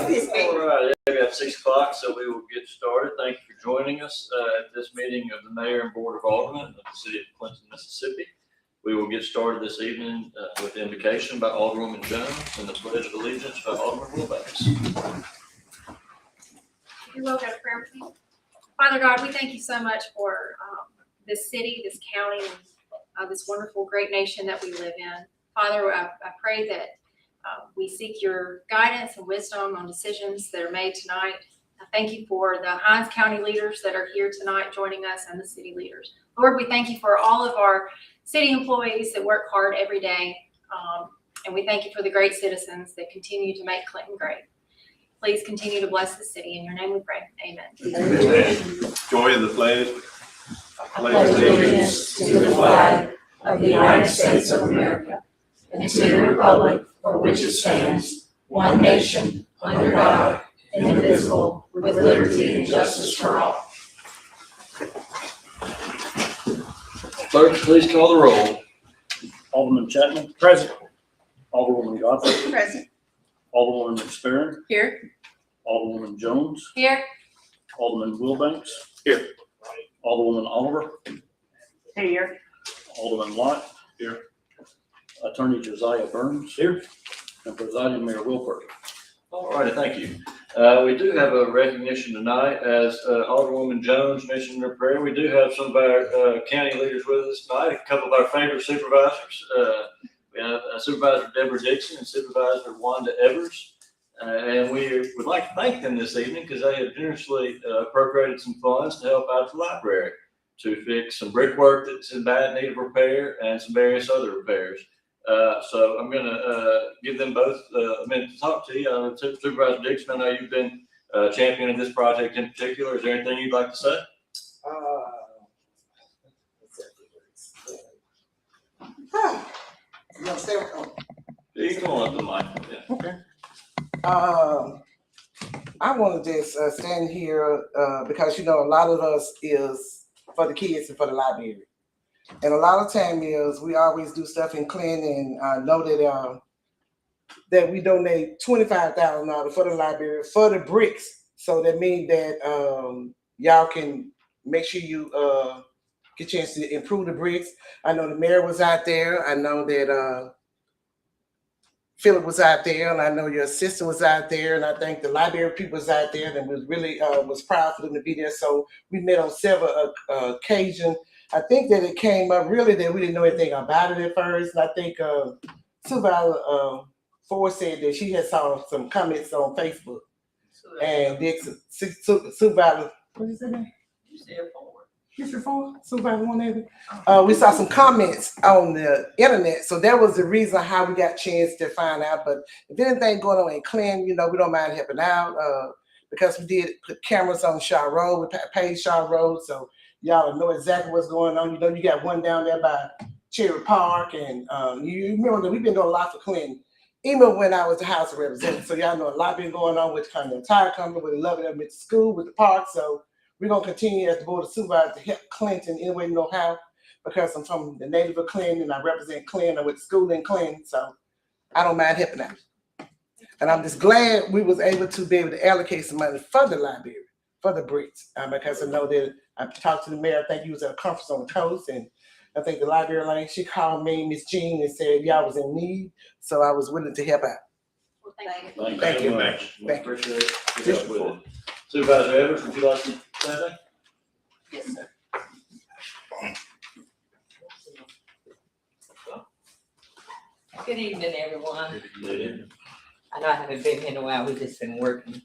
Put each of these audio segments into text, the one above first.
All right, we have 6 o'clock, so we will get started. Thank you for joining us at this meeting of the Mayor and Board of Aldermen of the City of Clinton, Mississippi. We will get started this evening with the invocation by Alderwoman Jones and the Pledge of Allegiance by Alderman Wilbanks. You will go to prayer with me. Father God, we thank you so much for this city, this county, and this wonderful, great nation that we live in. Father, I pray that we seek your guidance and wisdom on decisions that are made tonight. I thank you for the Hinds County leaders that are here tonight joining us and the city leaders. Lord, we thank you for all of our city employees that work hard every day. And we thank you for the great citizens that continue to make Clinton great. Please continue to bless the city. In your name we pray. Amen. Amen. Join the pledge. I pledge allegiance to the flag of the United States of America and to the republic for which it stands, one nation, under God, indivisible, with liberty and justice for all. Clerk, please call the roll. Alderman Chapman. Present. Alderwoman Godfrey. Present. Alderwoman McSparron. Here. Alderwoman Jones. Here. Alderman Wilbanks. Here. Alderwoman Oliver. Here. Alderman Lott. Here. Attorney Josiah Burns. Here. And Presiding Mayor Will Purdie. All righty, thank you. We do have a recognition tonight, as Alderwoman Jones mentioned in her prayer. We do have some of our county leaders with us tonight, a couple of our favorite supervisors. We have Supervisor Deborah Dixon and Supervisor Wanda Evers. And we would like to thank them this evening because they have generously appropriated some funds to help out the library to fix some brickwork that's in bad need of repair and some various other repairs. So I'm going to give them both a minute to talk to you. Supervisor Dixon, I know you've been championing this project in particular. Is there anything you'd like to say? You come on up to the mic. Yeah. Okay. I want to just stand here because, you know, a lot of us is for the kids and for the library. And a lot of time is we always do stuff in Clinton, and I know that we donate $25,000 for the library for the bricks. So that means that y'all can make sure you get a chance to improve the bricks. I know the mayor was out there. I know that Philip was out there, and I know your assistant was out there, and I think the library people was out there, and was really was proud for them to be there. So we met on several occasions. I think that it came up really that we didn't know anything about it at first. And I think Supervisor Ford said that she had saw some comments on Facebook. And Dixon, Supervisor, what is it name? You said Ford. Mr. Ford, Supervisor one we saw some comments on the internet. So that was the reason how we got a chance to find out. But if anything going on in Clinton, you know, we don't mind helping out because we did put cameras on Shaw Road. We paid Shaw Road, so y'all know exactly what's going on. You know, you got one down there by Cherry Park, and you remember that we've been doing a lot for Clinton, even when I was the House of Representatives. So y'all know a lot been going on with kind of the Tire Company, with the Love It Up at the school, with the park. So we're gonna continue as the Board of Supervisors to help Clinton any way we know how, because I'm from the native of Clinton and I represent Clinton. I went to school in Clinton, so I don't mind helping out. And I'm just glad we was able to allocate some money for the library, for the bricks, because I know that I talked to the mayor. I think he was at a conference on the coast, and I think the library lady, she called me, Miss Jean, and said y'all was in need, so I was willing to help out. Well, thank you. Thank you. Thank you. Appreciate it. Good help with it. Supervisor Evers, would you like to say anything? Yes, sir. Good evening, everyone. I know I haven't been here in a while. We've just been working.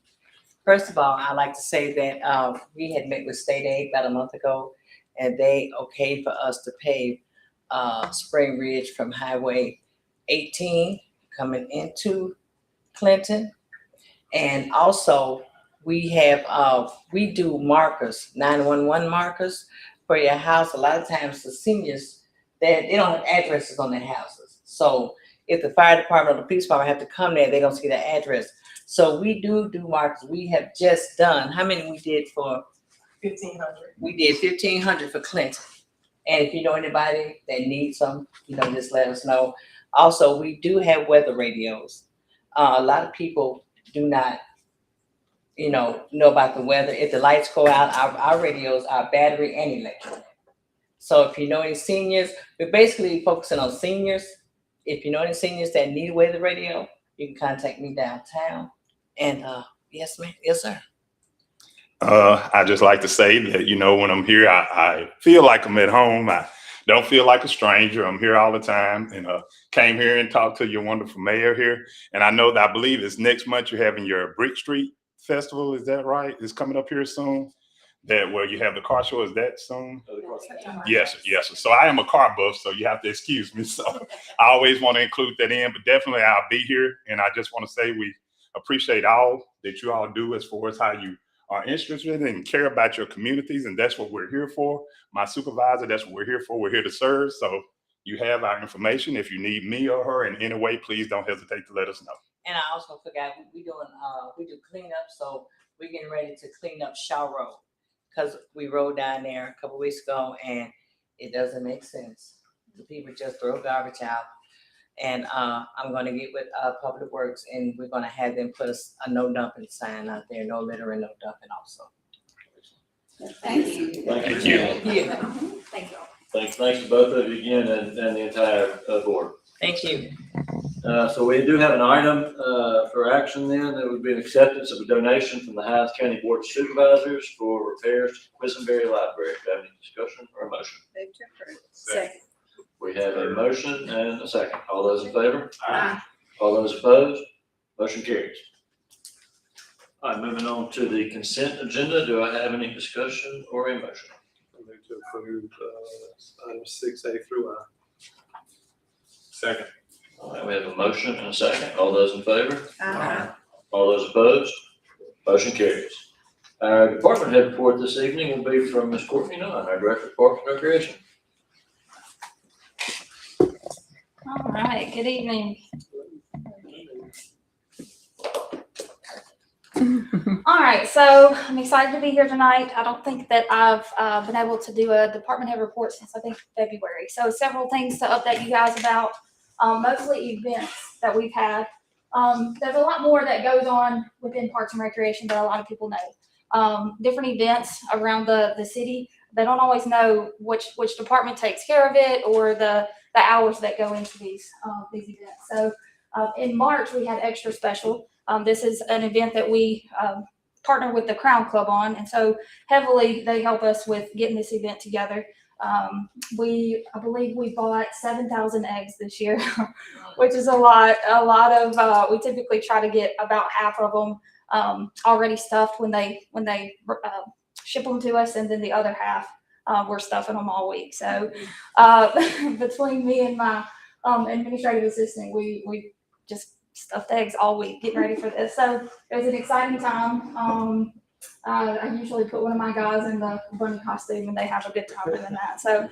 First of all, I'd like to say that we had met with State Aid about a month ago, and they okayed for us to pave Spring Ridge from Highway 18 coming into Clinton. And also, we have we do markers, 911 markers for your house. A lot of times the seniors, they don't have addresses on their houses. So if the fire department or the police department have to come there, they don't see the address. So we do markers. We have just done, how many we did for? 1,500. We did 1,500 for Clinton. And if you know anybody that needs some, you know, just let us know. Also, we do have weather radios. A lot of people do not know about the weather. If the lights go out, our radios are battery and electric. So if you know any seniors, we're basically focusing on seniors. If you know any seniors that need a weather radio, you can contact me downtown. And yes, ma'am. Yes, sir. I just like to say that, you know, when I'm here, I feel like I'm at home. I don't feel like a stranger. I'm here all the time, and came here and talked to your wonderful mayor here. And I know that I believe it's next month you're having your Brick Street Festival. Is that right? It's coming up here soon. That where you have the car show. Is that soon? Yes, yes. So I am a car buff, so you have to excuse me. So I always want to include that in, but definitely I'll be here. And I just want to say we appreciate all that you all do as far as how you are interested and care about your communities, and that's what we're here for. My supervisor, that's what we're here for. We're here to serve. So you have our information. If you need me or her in any way, please don't hesitate to let us know. And I also forgot we do cleanup, so we're getting ready to clean up Shaw Road because we rode down there a couple weeks ago and it doesn't make sense. The people just throw garbage out. And I'm going to get with Public Works, and we're going to have them put a no dumping sign out there, no littering, no dumping also. Thank you. Thank you. Thank you. Thanks to both of you again and the entire board. Thank you. So we do have an item for action then. That would be an acceptance of a donation from the Hines County Board of Supervisors for repairs to Quisenberry Library. Do you have any discussion or a motion? Move to approve. Second. We have a motion and a second. All those in favor? Aye. All those opposed? Motion carries. All right, moving on to the consent agenda. Do I have any discussion or a motion? I move to approve items 6A through I. Second. All right, we have a motion and a second. All those in favor? Aye. All those opposed? Motion carries. Our department head report this evening will be from Ms. Courtney Nunn, our Director of Parks and Recreation. All right, good evening. All right, so I'm excited to be here tonight. I don't think that I've been able to do a department head report since I think February. So several things to update you guys about, mostly events that we've had. There's a lot more that goes on within Parks and Recreation that a lot of people know. Different events around the city. They don't always know which department takes care of it or the hours that go into these events. So in March, we had Extra Special. This is an event that we partner with the Crown Club on. And so heavily, they help us with getting this event together. I believe we bought 7,000 eggs this year, which is a lot of, we typically try to get about half of them already stuffed when they ship them to us. And then the other half, we're stuffing them all week. So between me and my administrative assistant, we just stuffed eggs all week getting ready for this. So it was an exciting time. I usually put one of my guys in the bunny costume and they have a good time doing that. So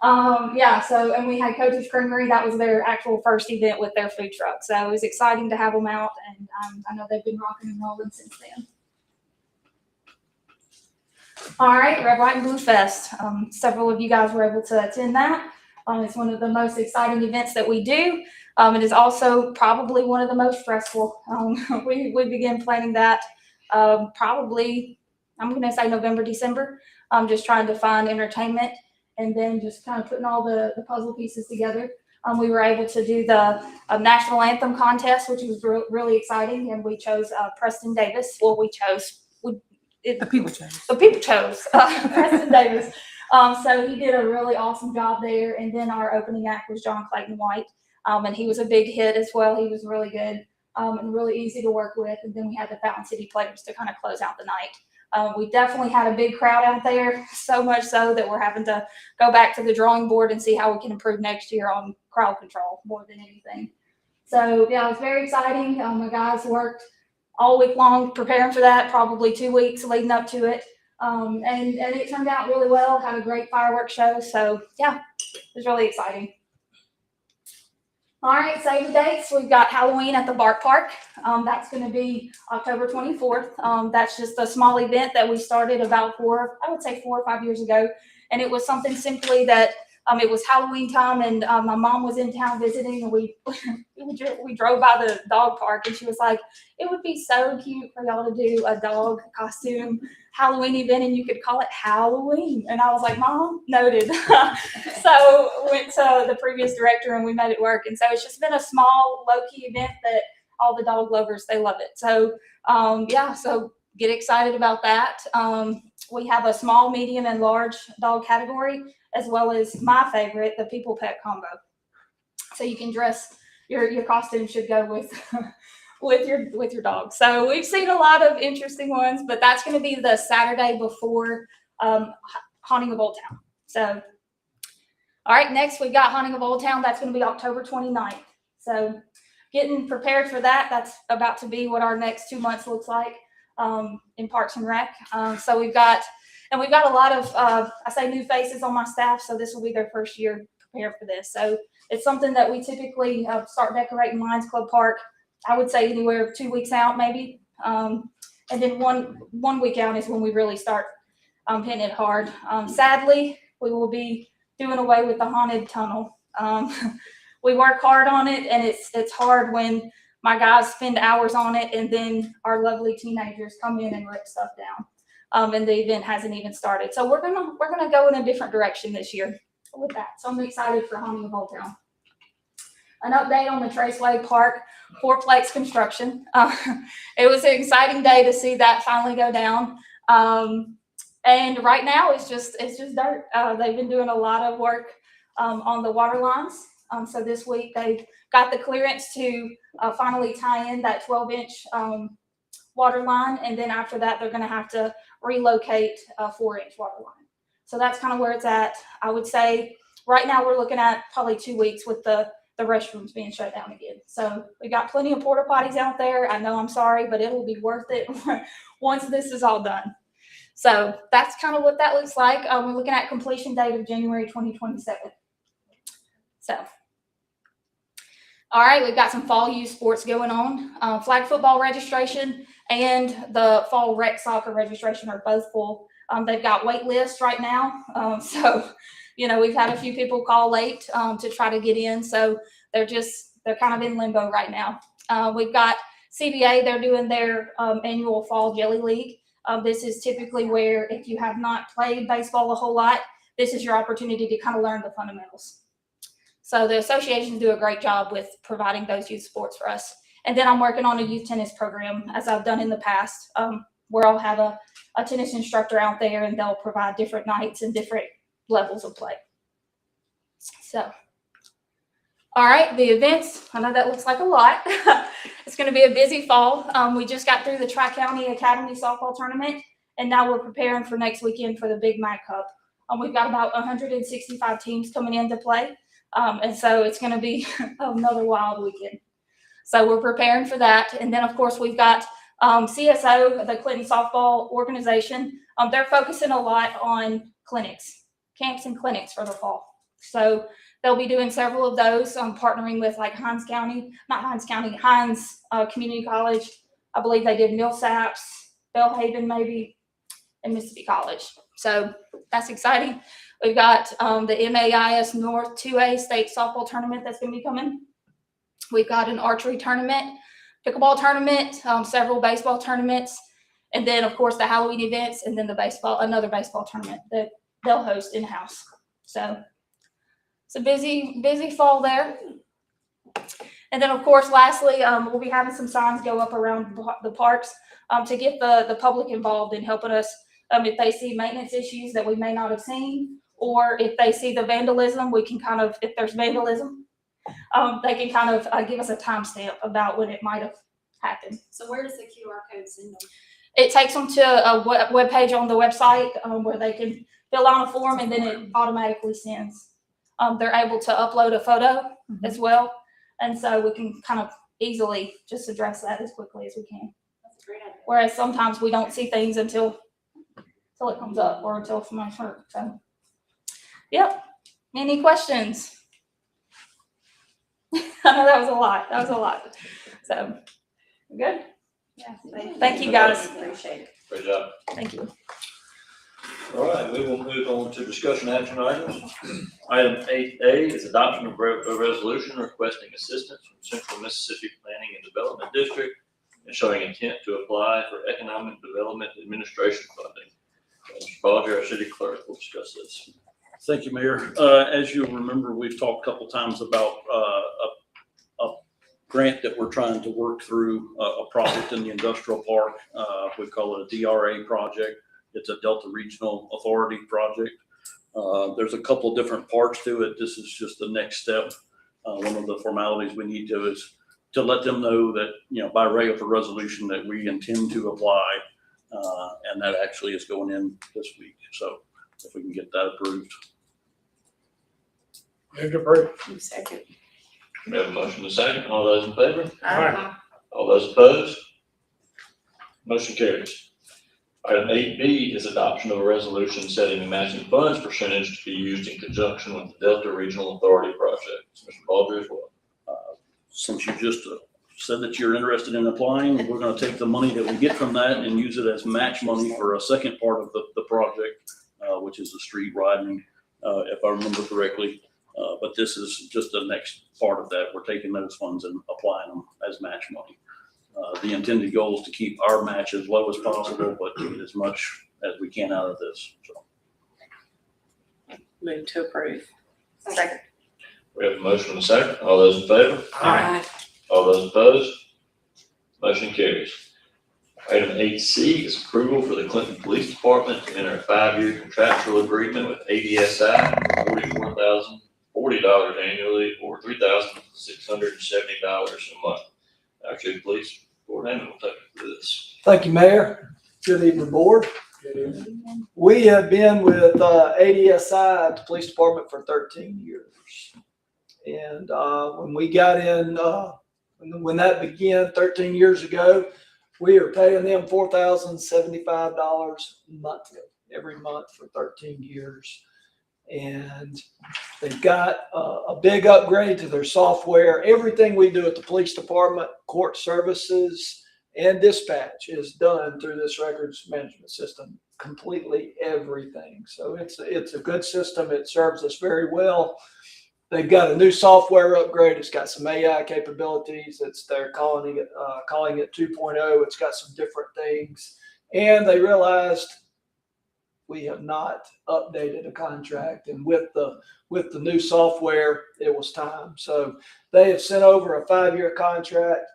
and we had Coach's Creamery. That was their actual first event with their food truck. So it was exciting to have them out, and I know they've been rocking and rolling since then. All right, Red, White, and Blue Fest. Several of you guys were able to attend that. It's one of the most exciting events that we do. It is also probably one of the most stressful. We began planning that probably, I'm going to say November, December. Just trying to find entertainment and then just kind of putting all the puzzle pieces together. We were able to do the National Anthem contest, which was really exciting, and we chose Preston Davis. Well, the people chose Preston Davis. So he did a really awesome job there. And then our opening act was John Clayton White. And he was a big hit as well. He was really good and really easy to work with. And then we had the Fountain City Players to kind of close out the night. We definitely had a big crowd out there, so much so that we're having to go back to the drawing board and see how we can improve next year on crowd control more than anything. So yeah, it was very exciting. My guys worked all week long preparing for that, probably 2 weeks leading up to it. And it turned out really well. Had a great fireworks show. So yeah, it was really exciting. All right, save the dates. We've got Halloween at the Bark Park. That's going to be October 24th. That's just a small event that we started about 4 or 5 years ago. And it was something simply that It was Halloween time, and my mom was in town visiting, and we drove by the dog park, and she was like, "It would be so cute for y'all to do a dog costume Halloween event, and you could call it Halloween." And I was like, "Mom, noted." So went to the previous director, and we made it work. And so it's just been a small, low-key event that all the dog lovers, they love it. So yeah, so get excited about that. We have a small, medium, and large dog category, as well as my favorite, the people pet combo. So you can dress, your costume should go with with your dog. So we've seen a lot of interesting ones, but that's going to be the Saturday before Haunting of Old Town. So, all right, next we've got Haunting of Old Town. That's going to be October 29th. So getting prepared for that. That's about to be what our next 2 months looks like in Parks and Rec. So we've got a lot of, I say new faces on my staff. So this will be their first year prepared for this. So it's something that we typically start decorating Lions Club Park, I would say anywhere 2 weeks out maybe. And then one week out is when we really start hitting it hard. Sadly, we will be doing away with the haunted tunnel. We work hard on it, and it's hard when my guys spend hours on it, and then our lovely teenagers come in and rip stuff down. And the event hasn't even started. So we're gonna go in a different direction this year with that. So I'm excited for Haunting of Old Town. An update on the Traceway Park fourplex construction. It was an exciting day to see that finally go down. And right now it's just dirt. They've been doing a lot of work on the water lines. So this week they got the clearance to finally tie in that 12-inch water line. And then after that, they're going to have to relocate a 4-inch water line. So that's kind of where it's at. I would say right now we're looking at probably 2 weeks with the restrooms being shut down again. So we got plenty of porta potties out there. I know I'm sorry, but it'll be worth it once this is all done. So that's kind of what that looks like. We're looking at completion date of January 2027. So, all right, we've got some fall youth sports going on. Flag football registration and the fall rec soccer registration are both full. They've got wait lists right now. So, you know, we've had a few people call late to try to get in. So they're kind of in limbo right now. We've got CBA, they're doing their annual fall jelly league. This is typically where if you have not played baseball a whole lot, this is your opportunity to kind of learn the fundamentals. So the associations do a great job with providing those youth sports for us. And then I'm working on a youth tennis program, as I've done in the past, where I'll have a tennis instructor out there, and they'll provide different nights and different levels of play. So, all right, the events, I know that looks like a lot. It's going to be a busy fall. We just got through the Tri-County Academy softball tournament, and now we're preparing for next weekend for the Big Mac Cup. We've got about 165 teams coming in to play, and so it's going to be another wild weekend. So we're preparing for that. And then, of course, we've got CSO, the Clinton Softball Organization. They're focusing a lot on clinics, camps and clinics for the fall. So they'll be doing several of those, partnering with like Hines Community College. I believe they did Millsaps, Belhaven maybe, and Mississippi College. So that's exciting. We've got the MAIS North 2A state softball tournament that's going to be coming. We've got an archery tournament, pickleball tournament, several baseball tournaments, and then of course the Halloween events, and then another baseball tournament that they'll host in-house. So it's a busy fall there. And then of course, lastly, we'll be having some signs go up around the parks to get the public involved in helping us if they see maintenance issues that we may not have seen, or if they see the vandalism, we can kind of, if there's vandalism, they can kind of give us a timestamp about when it might have happened. So where does the QR code send them? It takes them to a web page on the website where they can fill out a form, and then it automatically sends. They're able to upload a photo as well, and so we can kind of easily just address that as quickly as we can. That's a great idea. Whereas sometimes we don't see things until it comes up or until somebody's hurt. So, yep. Any questions? I know that was a lot. So, good? Yeah. Thank you, guys. Appreciate it. Great job. Thank you. All right, we will move on to discussion action items. Item 8A is adoption of a resolution requesting assistance from Central Mississippi Planning and Development District and showing intent to apply for Economic Development Administration funding. Mr. Balger, our city clerk, will discuss this. Thank you, Mayor. As you remember, we've talked a couple times about a grant that we're trying to work through, a project in the industrial park. We call it a DRA project. It's a Delta Regional Authority project. There's a couple different parts to it. This is just the next step. One of the formalities we need to is to let them know that, by way of a resolution that we intend to apply, and that actually is going in this week. So if we can get that approved. Move to approve. Second. We have a motion and a second. All those in favor? Aye. All those opposed? Motion carries. Item 8B is adoption of a resolution setting the matching funds percentage to be used in conjunction with the Delta Regional Authority project. Mr. Balder as well. Since you just said that you're interested in applying, we're going to take the money that we get from that and use it as match money for a second part of the project, which is the street widening, if I remember correctly. But this is just the next part of that. We're taking those funds and applying them as match money. The intended goal is to keep our match as low as possible, but to get as much as we can out of this. So. Move to approve. Second. We have a motion and a second. All those in favor? Aye. All those opposed? Motion carries. Item 8C is approval for the Clinton Police Department to enter a 5-year contractual agreement with ADSI for $40,040 annually or $3,670 a month. Our chief police board member will take us through this. Thank you, Mayor. Good evening, Board. We have been with ADSI at the Police Department for 13 years. And when we got in, when that began 13 years ago, we are paying them $4,075 monthly, every month for 13 years. And they've got a big upgrade to their software. Everything we do at the police department, court services, and dispatch is done through this records management system. Completely everything. So it's a good system. It serves us very well. They've got a new software upgrade. It's got some AI capabilities. They're calling it 2.0. It's got some different things. And they realized we have not updated a contract, and with the new software, it was time. So they have sent over a 5-year contract,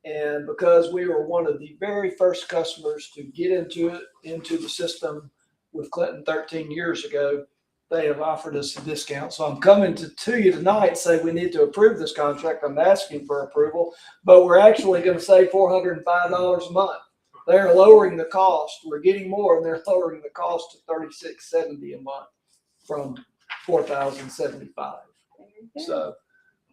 and because we were one of the very first customers to get into the system with Clinton 13 years ago, they have offered us a discount. So I'm coming to you tonight and say we need to approve this contract. I'm asking for approval, but we're actually going to save $405 a month. They're lowering the cost. We're getting more, and they're lowering the cost to $36.70 a month from $4,075. So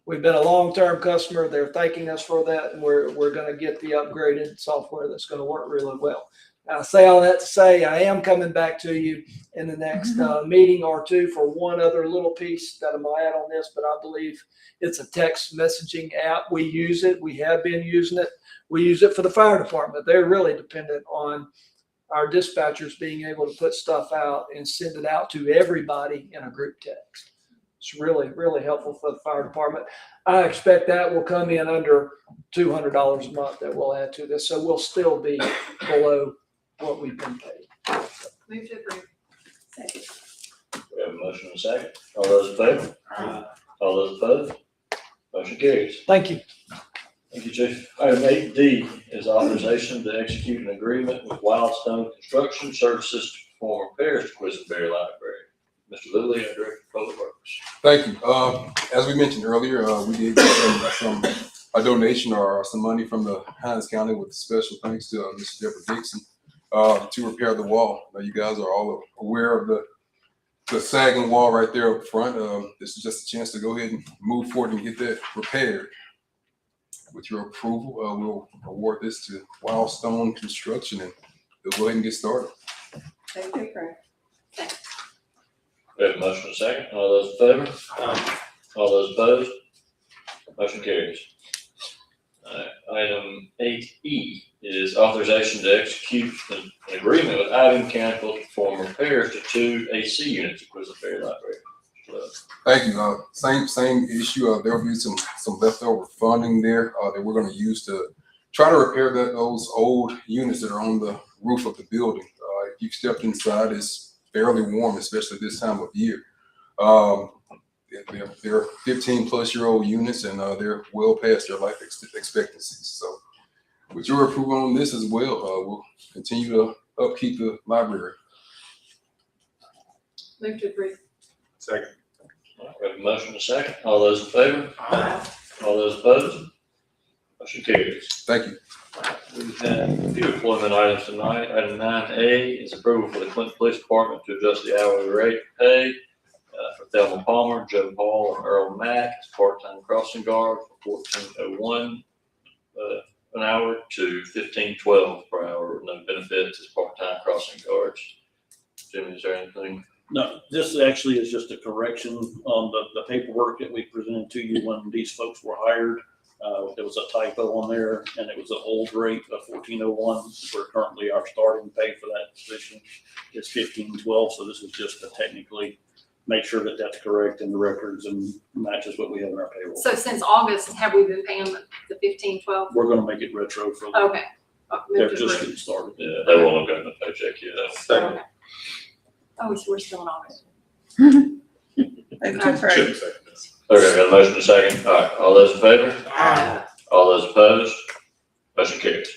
we've been a long-term customer. They're thanking us for that, and we're going to get the upgraded software that's going to work really well. I say all that to say I am coming back to you in the next meeting or two for one other little piece that I'm gonna add on this, but I believe it's a text messaging app. We use it. We have been using it. We use it for the fire department. They're really dependent on our dispatchers being able to put stuff out and send it out to everybody in a group text. It's really, really helpful for the fire department. I expect that will come in under $200 a month that we'll add to this. So we'll still be below what we've been paid. Move to approve. Second. We have a motion and a second. All those in favor? All those opposed? Motion carries. Thank you. Thank you, Chief. Item 8D is authorization to execute an agreement with Wildstone Construction Services to perform repairs to Quisenberry Library. Mr. Lilly, our Director of Public Works. Thank you. As we mentioned earlier, we did get a donation or some money from the Hines County with special thanks to Mr. Deborah Dixon to repair the wall. Now, you guys are all aware of the sagging wall right there up front. This is just a chance to go ahead and move forward and get that repaired. With your approval, we'll award this to Wildstone Construction, and we'll go ahead and get started. Thank you, Craig. We have a motion and a second. All those in favor? All those opposed? Motion carries. Item 8E is authorization to execute an agreement with Ivy Mechanical to perform repairs to 2 AC units at Quizlet Ferry Library. Thank you. Same issue. There'll be some leftover funding there that we're going to use to try to repair those old units that are on the roof of the building. If you've stepped inside, it's fairly warm, especially this time of year. They're 15-plus-year-old units, and they're well past their life expectancies. So, with your approval on this as well, we'll continue to upkeep the library. Move to approve. Second. We have a motion and a second. All those in favor? All those opposed? Motion carries. Thank you. We have a few employment items tonight. Item 9A is approval for the Clinton Police Department to adjust the hourly rate pay for Thelma Palmer, Joe Hall, and Earl Mack as part-time crossing guard from $14.01 an hour to $15.12 per hour with no benefits as part-time crossing guards. Jimmy, is there anything? No, this actually is just a correction on the paperwork that we presented to you when these folks were hired. There was a typo on there, and it was an old rate of $14.01. Where currently our starting pay for that position is $15.12. So this is just to technically make sure that that's correct in the records and matches what we have in our payroll. So since August, have we been paying the 15-12? We're going to make it retro for them. Okay. They're Move to just approve. getting started. Yeah, they won't have gotten a paycheck yet. Second. Okay. Oh, we're still in August. Okay, we got a motion and a second. All right, all those in favor? All those opposed? Motion carries.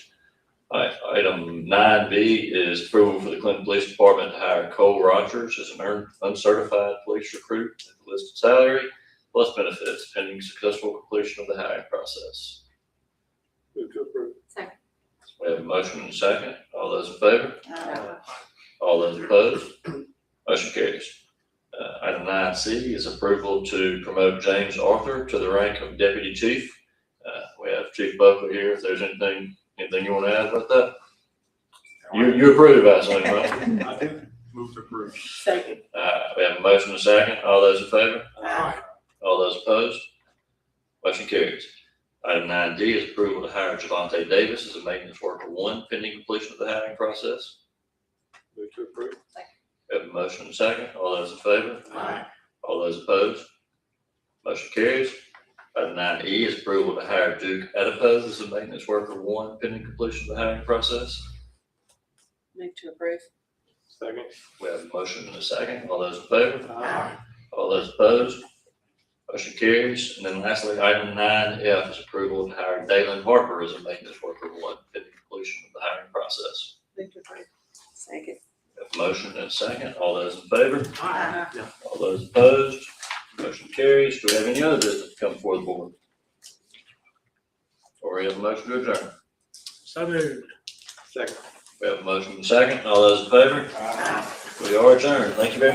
All right, item 9B is approval for the Clinton Police Department to hire Cole Rogers as an uncertified police recruit at the listed salary plus benefits pending successful completion of the hiring process. Move to approve. Second. We have a motion and a second. All those in favor? All those opposed? Motion carries. Item 9C is approval to promote James Arthur to the rank of Deputy Chief. We have Chief Buckley here. If there's anything you want to add about that? You approve, I assume, right? I do. Move to approve. Second. We have a motion and a second. All those in favor? All those opposed? Motion carries. Item 9D is approval to hire Javante Davis as a maintenance worker 1 pending completion of the hiring process. Move to approve. We have a motion and a second. All those in favor? All those opposed? Motion carries. Item 9E is approval to hire Duke Adipose as a maintenance worker 1 pending completion of the hiring process. Move to approve. Second. We have a motion and a second. All those in favor? All those opposed? Motion carries. And then lastly, item 9F is approval to hire Dalen Harper as a maintenance worker 1 pending completion of the hiring process. Move to approve. Second. We have a motion and a second. All those in favor? All those opposed? Motion carries. Do we have any other business to come before the board? Or we have a motion to adjourn? So moved. Second. We have a motion and a second. All those in favor? We are adjourned. Thank you very much.